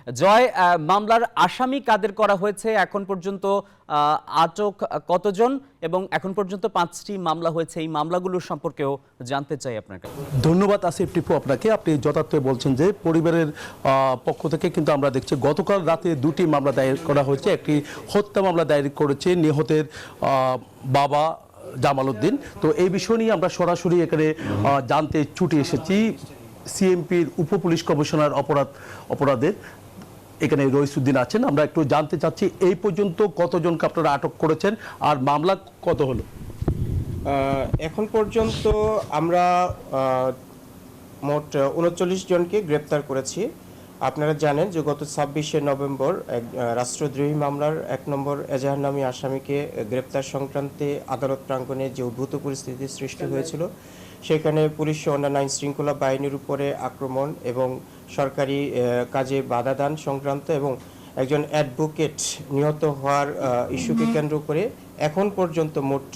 জয়, মামলার আসামি কাদের করা হয়েছে, এখন পর্যন্ত আটক কতজন, এবং এখন পর্যন্ত 5টি মামলা হয়েছে, এই মামলাগুলোর সম্পর্কেও জানতে চাই আপনার কাছে। ধন্যবাদ আসিফ টিপু আপনাকে। আপনি যথার্থ বলছেন যে পরিবারের পক্ষ থেকে কিন্তু আমরা দেখছি গতকাল রাতে 2টি মামলা দায়ের করা হয়েছে। একটি হত্যা মামলা দায়ের করেছে নিহতের বাবা জামাল উদ্দিন। তো এই বিষয় নিয়ে আমরা সরাসরি এখানে জানতে ছুটে এসেছি সিএমপির উপপুলিশ কমিশনার অপরাধের এখানে রইসুদ্দিন আছেন। আমরা একটু জানতে চাচ্ছি এই পর্যন্ত কতজনকে আপনারা আটক করেছেন আর মামলা কত হলো? এখন পর্যন্ত আমরা মোট 39 জনকে গ্রেপ্তার করেছি। আপনারা জানেন যে গত 26শে নভেম্বর রাষ্ট্রদ্রোহী মামলার 1 নম্বর এজাহারনামী আসামিকে গ্রেপ্তার সংক্রান্তে আদালত প্রাঙ্গণে যে উদ্ভূত পরিস্থিতি সৃষ্টি হয়েছিল, সেখানে পুলিশ ও অন্যান্য আইন শৃঙ্খলা বাহিনীর উপরে আক্রমণ এবং সরকারি কাজে বাধা দান সংক্রান্ত এবং একজন অ্যাডভোকেট নিহত হওয়ার ইস্যুকে কেন্দ্র করে এখন পর্যন্ত মোট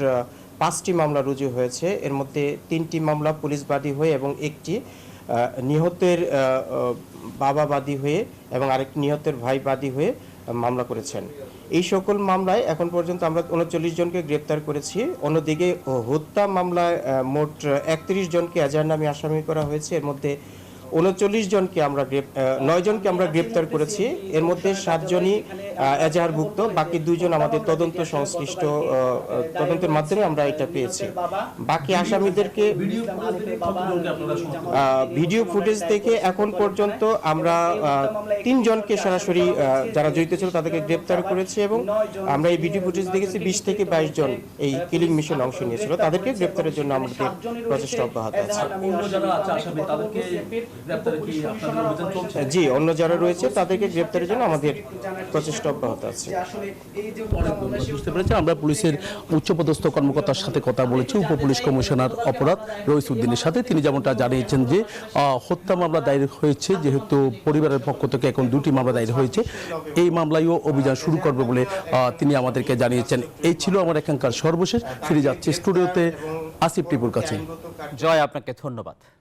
5টি মামলা রুজু হয়েছে। এর মধ্যে 3টি মামলা পুলিশ বাদী হয়ে এবং একটি নিহতের বাবা বাদী হয়ে এবং আরেকটি নিহতের ভাই বাদী হয়ে মামলা করেছেন। এই সকল মামলায় এখন পর্যন্ত আমরা 39 জনকে গ্রেপ্তার করেছি। অন্যদিকে হত্যা মামলায় মোট 31 জনকে এজাহারনামী আসামি করা হয়েছে। এর মধ্যে 39 জনকে আমরা 9 জনকে আমরা গ্রেপ্তার করেছি। এর মধ্যে 7 জনই এজাহারভুক্ত, বাকি 2 জন আমাদের তদন্ত সংশ্লিষ্ট তদন্তের মাধ্যমে আমরা এটা পেয়েছি। বাকি আসামিদেরকে ভিডিও ফুটেজ থেকে এখন পর্যন্ত আমরা 3 জনকে সরাসরি যারা জড়িত ছিল তাদেরকে গ্রেপ্তার করেছি এবং আমরা এই ভিডিও ফুটেজ দেখেছি 20 থেকে 22 জন এই কিলিং মিশন অংশ নিয়েছিল। তাদেরকে গ্রেপ্তারের জন্য আমাদের প্রচেষ্টা অব্যাহত আছে। জি, অন্য যারা রয়েছে তাদেরকে গ্রেপ্তারের জন্য আমাদের প্রচেষ্টা অব্যাহত আছে। বুঝতে পেরেছি। আমরা পুলিশের উচ্চপদস্থ কর্মকর্তার সাথে কথা বলেছি, উপপুলিশ কমিশনার অপরাধ রইসুদ্দিনের সাথে। তিনি যেমনটা জানিয়েছেন যে হত্যা মামলা দায়ের হয়েছে, যেহেতু পরিবারের পক্ষ থেকে এখন 2টি মামলা দায়ের হয়েছে, এই মামলায়ও অভিযান শুরু করবে বলে তিনি আমাদেরকে জানিয়েছেন। এই ছিল আমার এখানকার সর্বশেষ। ফিরে যাচ্ছে স্টুডিওতে আসিফ টিপুর কাছে। জয়, আপনাকে ধন্যবাদ।